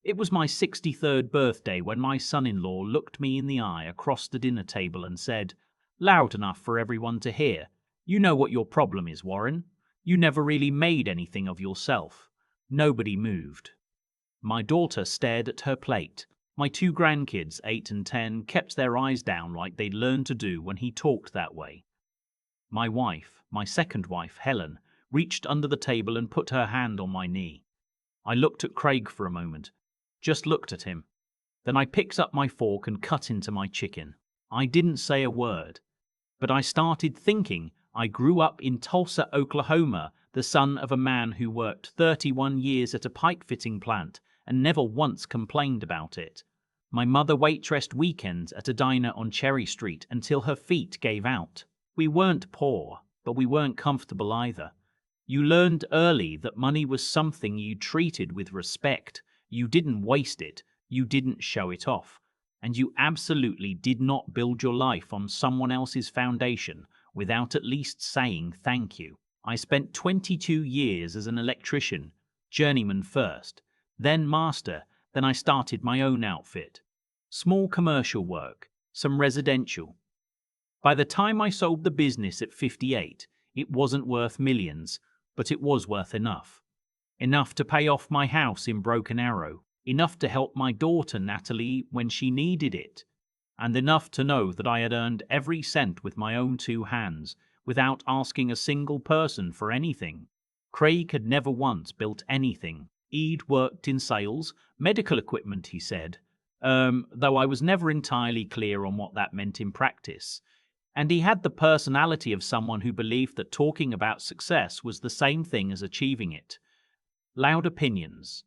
It was my 63rd birthday when my son-in-law looked me in the eye across the dinner table and said, loud enough for everyone to hear, "You know what your problem is, Warren. You never really made anything of yourself." Nobody moved. My daughter stared at her plate. My two grandkids, 8 and 10, kept their eyes down like they'd learned to do when he talked that way. My wife, my second wife, Helen, reached under the table and put her hand on my knee. I looked at Craig for a moment, just looked at him. Then I picked up my fork and cut into my chicken. I didn't say a word, but I started thinking I grew up in Tulsa, Oklahoma, the son of a man who worked 31 years at a pipe-fitting plant and never once complained about it. My mother waitressed weekends at a diner on Cherry Street until her feet gave out. We weren't poor, but we weren't comfortable either. You learned early that money was something you treated with respect. You didn't waste it, you didn't show it off, and you absolutely did not build your life on someone else's foundation without at least saying thank you. I spent 22 years as an electrician, journeyman first, then master, then I started my own outfit. Small commercial work, some residential. By the time I sold the business at 58, it wasn't worth millions, but it was worth enough. Enough to pay off my house in Broken Arrow, enough to help my daughter Natalie when she needed it, and enough to know that I had earned every cent with my own two hands, without asking a single person for anything. Craig had never once built anything. He'd worked in sales, medical equipment, he said, though I was never entirely clear on what that meant in practice. And he had the personality of someone who believed that talking about success was the same thing as achieving it. Loud opinions,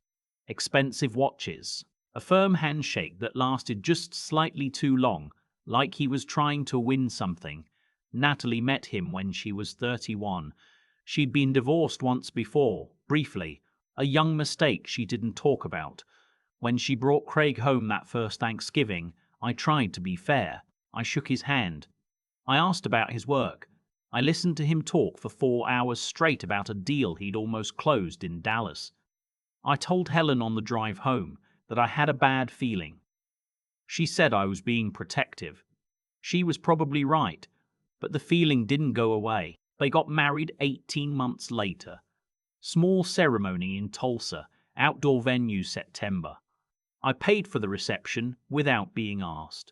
expensive watches, a firm handshake that lasted just slightly too long, like he was trying to win something. Natalie met him when she was 31. She'd been divorced once before, briefly, a young mistake she didn't talk about. When she brought Craig home that first Thanksgiving, I tried to be fair. I shook his hand. I asked about his work. I listened to him talk for 4 hours straight about a deal he'd almost closed in Dallas. I told Helen on the drive home that I had a bad feeling. She said I was being protective. She was probably right, but the feeling didn't go away. They got married 18 months later. Small ceremony in Tulsa, outdoor venue September. I paid for the reception without being asked.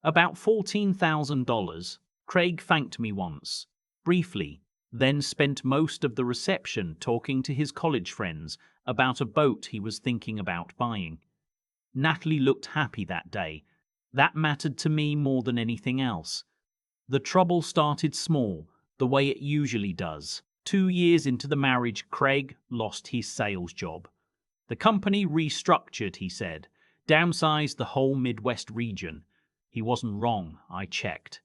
About $14,000. Craig thanked me once, briefly, then spent most of the reception talking to his college friends about a boat he was thinking about buying. Natalie looked happy that day. That mattered to me more than anything else. The trouble started small, the way it usually does. 2 years into the marriage, Craig lost his sales job. The company restructured, he said, downsized the whole Midwest region. He wasn't wrong, I checked.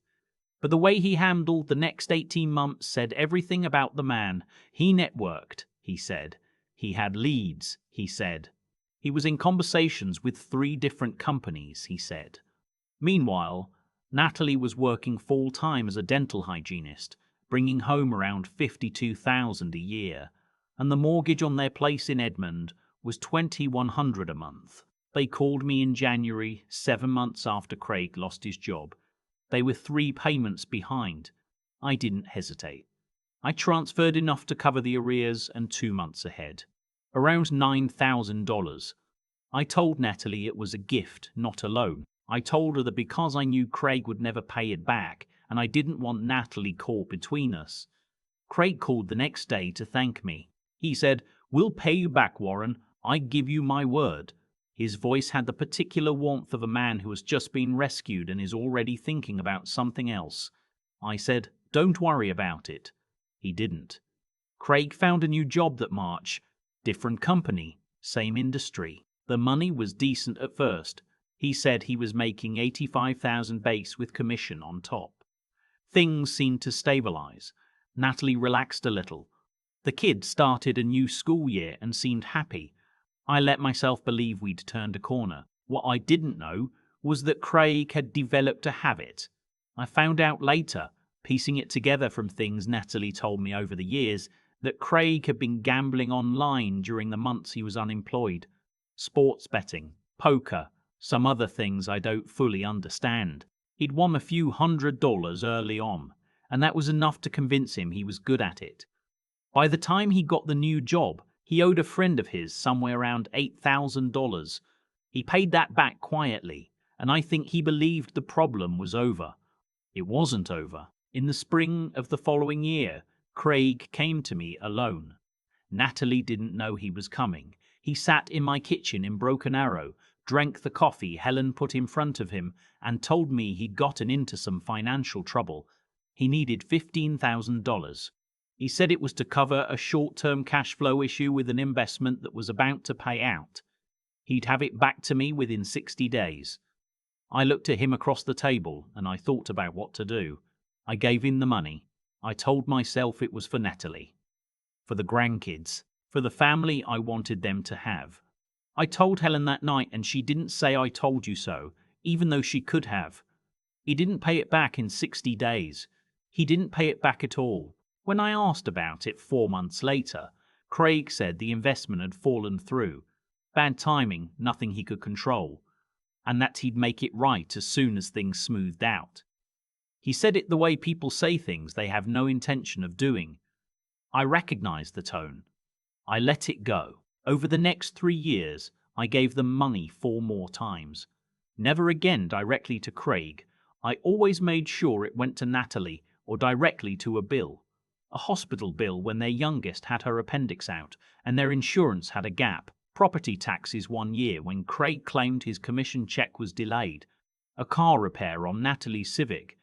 But the way he handled the next 18 months said everything about the man. He networked, he said. He had leads, he said. He was in conversations with 3 different companies, he said. Meanwhile, Natalie was working full-time as a dental hygienist, bringing home around $52,000 a year, and the mortgage on their place in Edmond was $2,100 a month. They called me in January, 7 months after Craig lost his job. They were 3 payments behind. I didn't hesitate. I transferred enough to cover the arrears and 2 months ahead. Around $9,000. I told Natalie it was a gift, not a loan. I told her that because I knew Craig would never pay it back, and I didn't want Natalie caught between us. Craig called the next day to thank me. He said, "We'll pay you back, Warren. I give you my word." His voice had the particular warmth of a man who has just been rescued and is already thinking about something else. I said, "Don't worry about it." He didn't. Craig found a new job that March. Different company, same industry. The money was decent at first. He said he was making $85,000 base with commission on top. Things seemed to stabilize. Natalie relaxed a little. The kids started a new school year and seemed happy. I let myself believe we'd turned a corner. What I didn't know was that Craig had developed a habit. I found out later, piecing it together from things Natalie told me over the years, that Craig had been gambling online during the months he was unemployed. sports betting, poker, some other things I don't fully understand. He'd won a few $100 early on, and that was enough to convince him he was good at it. By the time he got the new job, he owed a friend of his somewhere around $8,000. He paid that back quietly, and I think he believed the problem was over. It wasn't over. In the spring of the following year, Craig came to me alone. Natalie didn't know he was coming. He sat in my kitchen in Broken Arrow, drank the coffee Helen put in front of him, and told me he'd gotten into some financial trouble. He needed $15,000. He said it was to cover a short-term cash flow issue with an investment that was about to pay out. He'd have it back to me within 60 days. I looked at him across the table and I thought about what to do. I gave him the money. I told myself it was for Natalie, for the grandkids, for the family I wanted them to have. I told Helen that night and she didn't say I told you so, even though she could have. He didn't pay it back in 60 days. He didn't pay it back at all. When I asked about it 4 months later, Craig said the investment had fallen through. Bad timing, nothing he could control, and that he'd make it right as soon as things smoothed out. He said it the way people say things they have no intention of doing. I recognized the tone. I let it go. Over the next 3 years, I gave them money 4 more times. Never again directly to Craig. I always made sure it went to Natalie or directly to a bill. A hospital bill when their youngest had her appendix out and their insurance had a gap. Property taxes 1 year when Craig claimed his commission check was delayed. A car repair on Natalie's Civic.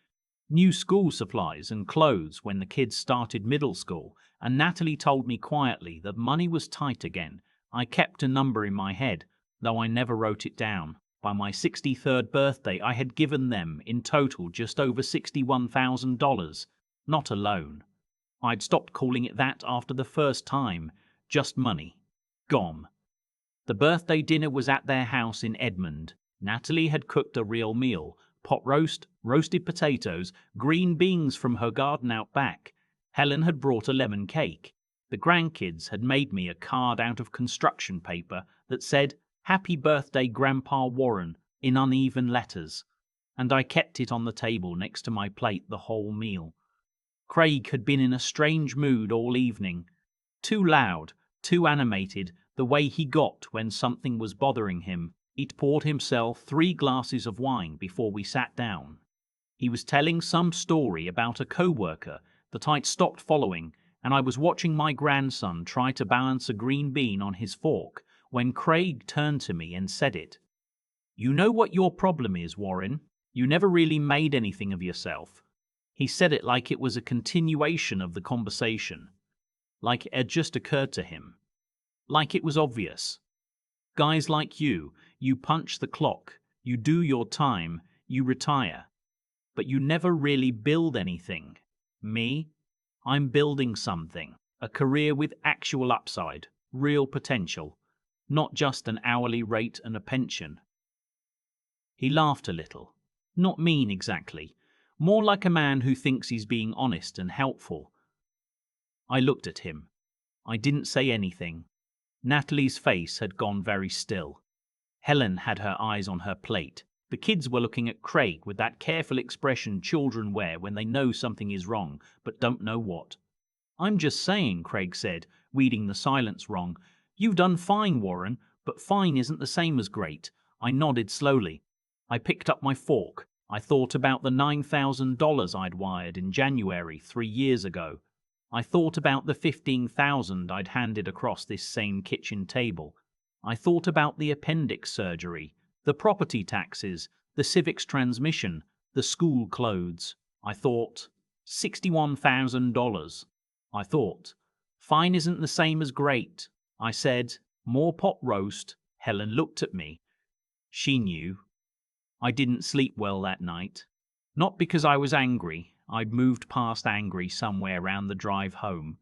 New school supplies and clothes when the kids started middle school, and Natalie told me quietly that money was tight again. I kept a number in my head, though I never wrote it down. By my 63rd birthday, I had given them, in total, just over $61,000. Not a loan. I'd stopped calling it that after the first time. Just money. Gone. The birthday dinner was at their house in Edmond. Natalie had cooked a real meal. Pot roast, roasted potatoes, green beans from her garden out back. Helen had brought a lemon cake. The grandkids had made me a card out of construction paper that said, "Happy birthday, Grandpa Warren," in uneven letters, and I kept it on the table next to my plate the whole meal. Craig had been in a strange mood all evening. Too loud, too animated, the way he got when something was bothering him. He'd poured himself 3 glasses of wine before we sat down. He was telling some story about a co-worker that I'd stopped following, and I was watching my grandson try to balance a green bean on his fork when Craig turned to me and said it. "You know what your problem is, Warren? You never really made anything of yourself." He said it like it was a continuation of the conversation, like it had just occurred to him, like it was obvious. Guys like you punch the clock, you do your time, you retire, but you never really build anything. Me? I'm building something, a career with actual upside, real potential, not just an hourly rate and a pension. He laughed a little. Not mean exactly, more like a man who thinks he's being honest and helpful. I looked at him. I didn't say anything. Natalie's face had gone very still. Helen had her eyes on her plate. The kids were looking at Craig with that careful expression children wear when they know something is wrong, but don't know what. "I'm just saying," Craig said, reading the silence wrong. "You've done fine, Warren, but fine isn't the same as great." I nodded slowly. I picked up my fork. I thought about the $9,000 I'd wired in January 3 years ago. I thought about the $15,000 I'd handed across this same kitchen table. I thought about the appendix surgery, the property taxes, the Civic's transmission, the school clothes. I thought, $61,000. I thought, fine isn't the same as great. I said, more pot roast. Helen looked at me. She knew. I didn't sleep well that night. Not because I was angry. I'd moved past angry somewhere round the drive home.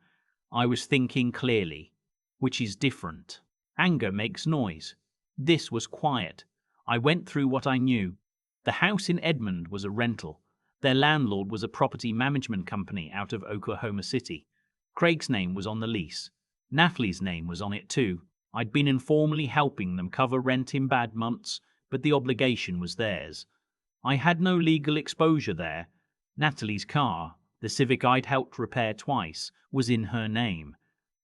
I was thinking clearly, which is different. Anger makes noise. This was quiet. I went through what I knew. The house in Edmond was a rental. Their landlord was a property management company out of Oklahoma City. Craig's name was on the lease. Natalie's name was on it too. I'd been informally helping them cover rent in bad months, but the obligation was theirs. I had no legal exposure there. Natalie's car, the Civic I'd helped repair twice, was in her name.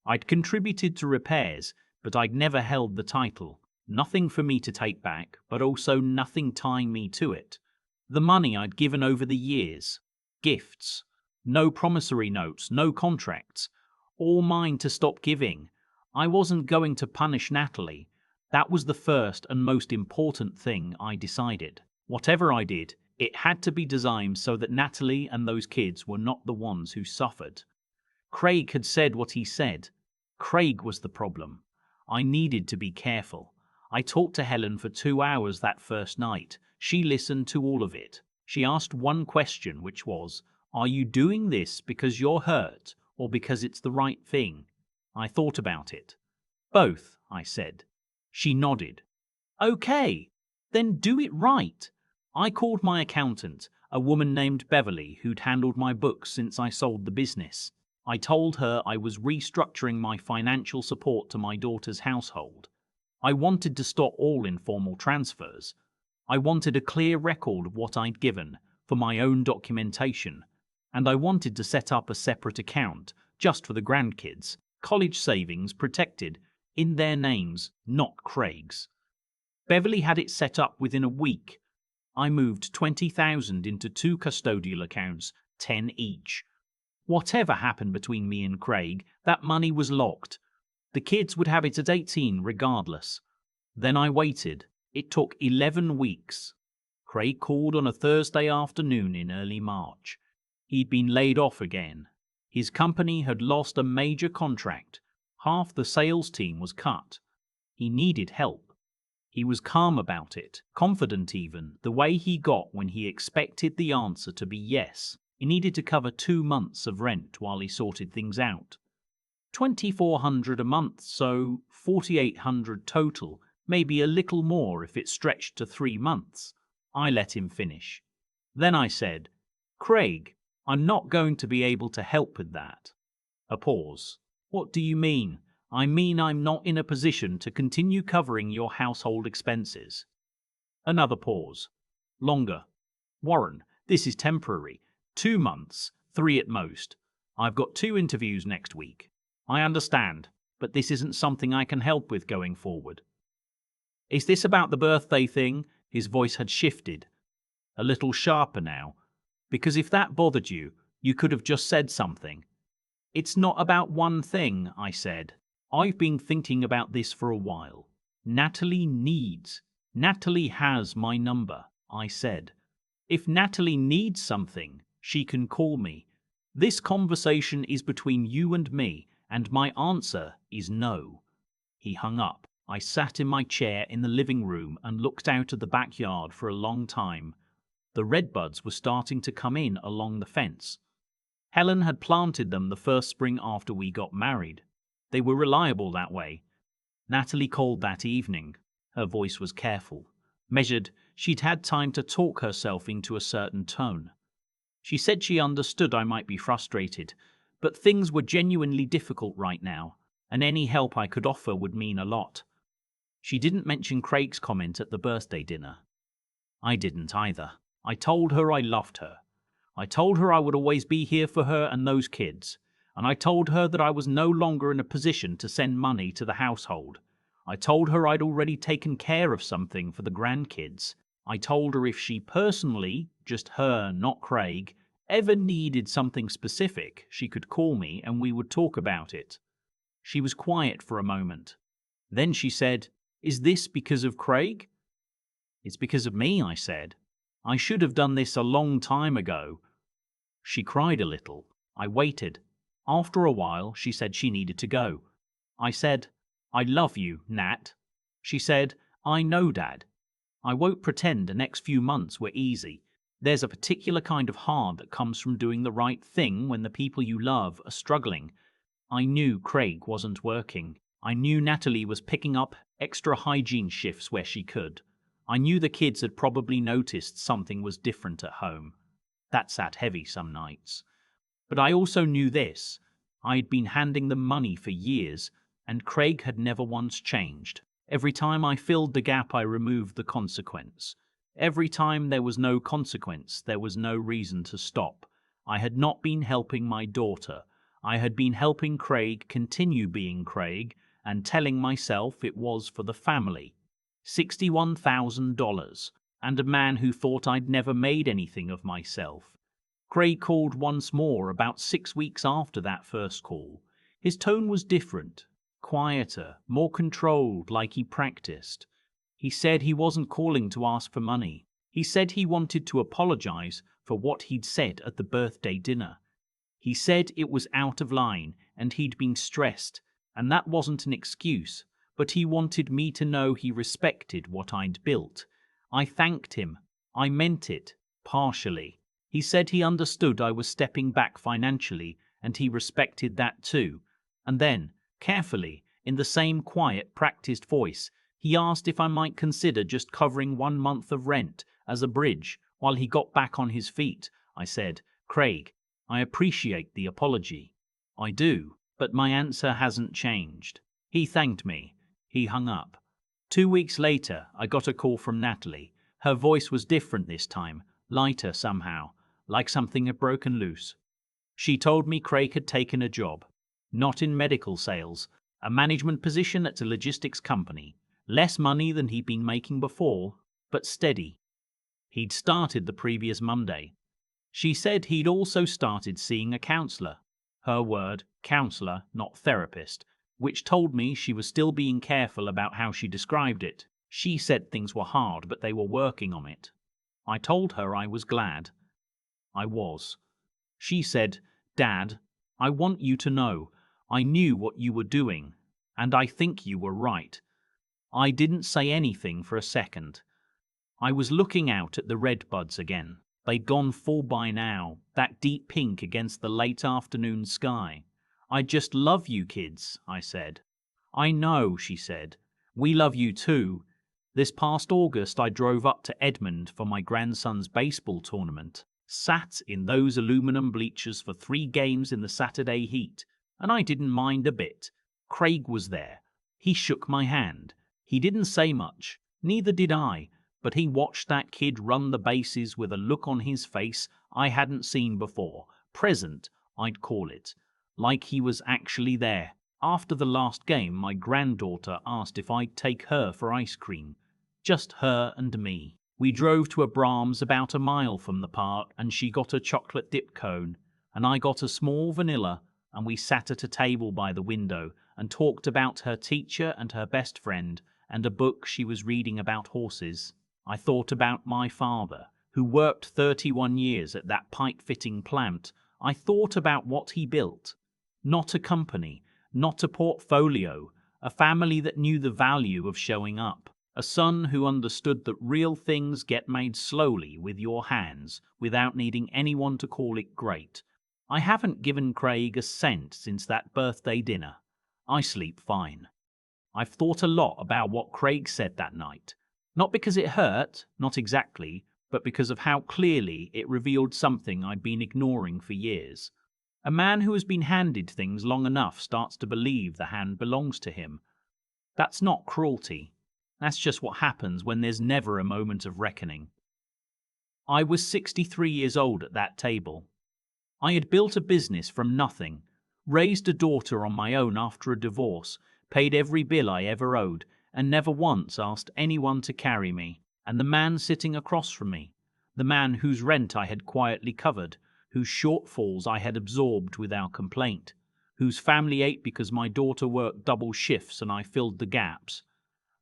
I'd contributed to repairs, but I'd never held the title. Nothing for me to take back, but also nothing tying me to it. The money I'd given over the years. Gifts. No promissory notes, no contracts. All mine to stop giving. I wasn't going to punish Natalie. That was the first and most important thing I decided. Whatever I did, it had to be designed so that Natalie and those kids were not the ones who suffered. Craig had said what he said. Craig was the problem. I needed to be careful. I talked to Helen for 2 hours that first night. She listened to all of it. She asked one question, which was, "Are you doing this because you're hurt or because it's the right thing?" I thought about it. "Both," I said. She nodded. "Okay, then do it right." I called my accountant, a woman named Beverly who'd handled my books since I sold the business. I told her I was restructuring my financial support to my daughter's household. I wanted to stop all informal transfers. I wanted a clear record of what I'd given for my own documentation, and I wanted to set up a separate account just for the grandkids, college savings protected in their names, not Craig's. Beverly had it set up within a week. I moved $20,000 into 2 custodial accounts, 10 each. Whatever happened between me and Craig, that money was locked. The kids would have it at 18 regardless. Then I waited. It took 11 weeks. Craig called on a Thursday afternoon in early March. He'd been laid off again. His company had lost a major contract. Half the sales team was cut. He needed help. He was calm about it, confident even, the way he got when he expected the answer to be yes. He needed to cover 2 months of rent while he sorted things out. $2,400 a month, so $4,800 total, maybe a little more if it stretched to 3 months. I let him finish. Then I said, "Craig, I'm not going to be able to help with that." A pause. "What do you mean?" "I mean I'm not in a position to continue covering your household expenses." Another pause. Longer. "Warren, this is temporary. 2 months, 3 at most. I've got 2 interviews next week. I understand, but this isn't something I can help with going forward." "Is this about the birthday thing?" His voice had shifted, a little sharper now. "Because if that bothered you, you could have just said something." "It's not about one thing," I said. "I've been thinking about this for a while. Natalie has my number," I said. "If Natalie needs something, she can call me. This conversation is between you and me, and my answer is no." He hung up. I sat in my chair in the living room and looked out at the backyard for a long time. The redbuds were starting to come in along the fence. Helen had planted them the first spring after we got married. They were reliable that way. Natalie called that evening. Her voice was careful, measured. She'd had time to talk herself into a certain tone. She said she understood I might be frustrated, but things were genuinely difficult right now, and any help I could offer would mean a lot. She didn't mention Craig's comment at the birthday dinner. I didn't either. I told her I loved her. I told her I would always be here for her and those kids, and I told her that I was no longer in a position to send money to the household. I told her I'd already taken care of something for the grandkids. I told her if she personally, just her, not Craig, ever needed something specific, she could call me and we would talk about it. She was quiet for a moment. Then she said, "Is this because of Craig?" "It's because of me," I said. "I should have done this a long time ago." She cried a little. I waited. After a while, she said she needed to go. I said, "I love you, Nat." She said, "I know, Dad. I won't pretend the next few months were easy. There's a particular kind of hard that comes from doing the right thing when the people you love are struggling." I knew Craig wasn't working. I knew Natalie was picking up extra hygiene shifts where she could. I knew the kids had probably noticed something was different at home. That sat heavy some nights. But I also knew this. I had been handing them money for years. And Craig had never once changed. Every time I filled the gap, I removed the consequence. Every time there was no consequence, there was no reason to stop. I had not been helping my daughter. I had been helping Craig continue being Craig and telling myself it was for the family. $61,000, and a man who thought I'd never made anything of myself. Craig called once more about 6 weeks after that first call. His tone was different, quieter, more controlled, like he practiced. He said he wasn't calling to ask for money. He said he wanted to apologize for what he'd said at the birthday dinner. He said it was out of line and he'd been stressed, and that wasn't an excuse, but he wanted me to know he respected what I'd built. I thanked him. I meant it, partially. He said he understood I was stepping back financially, and he respected that too. And then, carefully, in the same quiet, practiced voice, he asked if I might consider just covering 1 month of rent as a bridge while he got back on his feet. I said, "Craig, I appreciate the apology. I do, but my answer hasn't changed." He thanked me. He hung up. 2 weeks later, I got a call from Natalie. Her voice was different this time, lighter somehow, like something had broken loose. She told me Craig had taken a job, not in medical sales, a management position at a logistics company. Less money than he'd been making before, but steady. He'd started the previous Monday. She said he'd also started seeing a counselor. Her word, counselor, not therapist, which told me she was still being careful about how she described it. She said things were hard, but they were working on it. I told her I was glad. I was. She said, "Dad, I want you to know, I knew what you were doing, and I think you were right." I didn't say anything for a second. I was looking out at the redbuds again. They'd gone full by now, that deep pink against the late afternoon sky. "I just love you kids," I said. "I know," she said. "We love you too. This past August I drove up to Edmond for my grandson's baseball tournament, sat in those aluminum bleachers for 3 games in the Saturday heat, and I didn't mind a bit. Craig was there. He shook my hand. He didn't say much, neither did I, but he watched that kid run the bases with a look on his face I hadn't seen before, present, I'd call it, like he was actually there. After the last game, my granddaughter asked if I'd take her for ice cream. Just her and me. We drove to a Brahms about a mile from the park, and she got a chocolate dip cone, and I got a small vanilla, and we sat at a table by the window and talked about her teacher and her best friend, and a book she was reading about horses. I thought about my father, who worked 31 years at that pipe-fitting plant. I thought about what he built. Not a company, not a portfolio, a family that knew the value of showing up. A son who understood that real things get made slowly with your hands without needing anyone to call it great. I haven't given Craig a cent since that birthday dinner. I sleep fine. I've thought a lot about what Craig said that night. Not because it hurt, not exactly, but because of how clearly it revealed something I'd been ignoring for years. A man who has been handed things long enough starts to believe the hand belongs to him. That's not cruelty. That's just what happens when there's never a moment of reckoning. I was 63 years old at that table. I had built a business from nothing, raised a daughter on my own after a divorce, paid every bill I ever owed, and never once asked anyone to carry me. And the man sitting across from me, the man whose rent I had quietly covered, whose shortfalls I had absorbed without complaint, whose family ate because my daughter worked double shifts and I filled the gaps.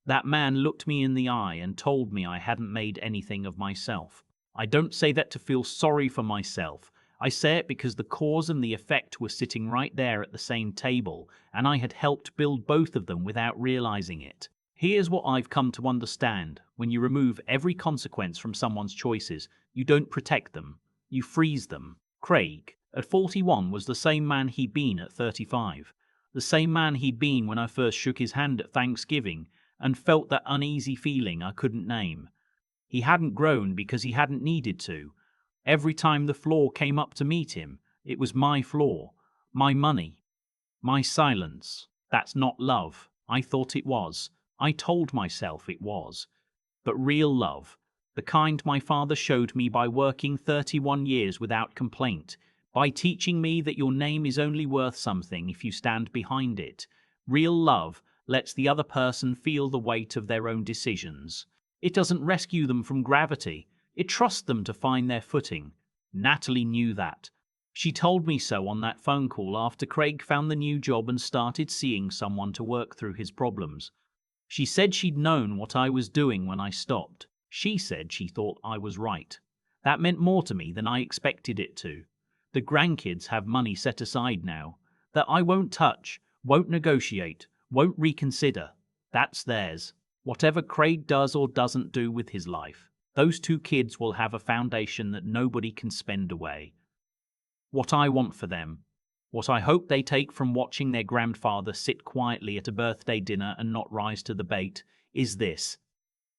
That man looked me in the eye and told me I hadn't made anything of myself. I don't say that to feel sorry for myself. I say it because the cause and the effect were sitting right there at the same table, and I had helped build both of them without realizing it. Here's what I've come to understand. When you remove every consequence from someone's choices, you don't protect them. You freeze them. Craig, at 41, was the same man he'd been at 35. The same man he'd been when I first shook his hand at Thanksgiving and felt that uneasy feeling I couldn't name. He hadn't grown because he hadn't needed to. Every time the floor came up to meet him, it was my floor, my money, my silence. That's not love. I thought it was. I told myself it was. But real love, the kind my father showed me by working 31 years without complaint, by teaching me that your name is only worth something if you stand behind it. Real love lets the other person feel the weight of their own decisions. It doesn't rescue them from gravity. It trusts them to find their footing. Natalie knew that. She told me so on that phone call after Craig found the new job and started seeing someone to work through his problems. She said she'd known what I was doing when I stopped. She said she thought I was right. That meant more to me than I expected it to. The grandkids have money set aside now that I won't touch, won't negotiate, won't reconsider. That's theirs. Whatever Craig does or doesn't do with his life, those two kids will have a foundation that nobody can spend away. What I want for them, what I hope they take from watching their grandfather sit quietly at a birthday dinner and not rise to the bait, is this: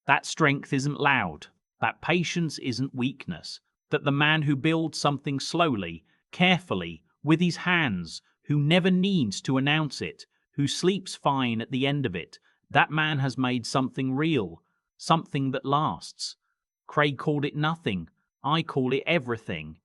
that strength isn't loud, that patience isn't weakness, that the man who builds something slowly, carefully, with his hands, who never needs to announce it, who sleeps fine at the end of it, that man has made something real, something that lasts. Craig called it nothing. I call it everything.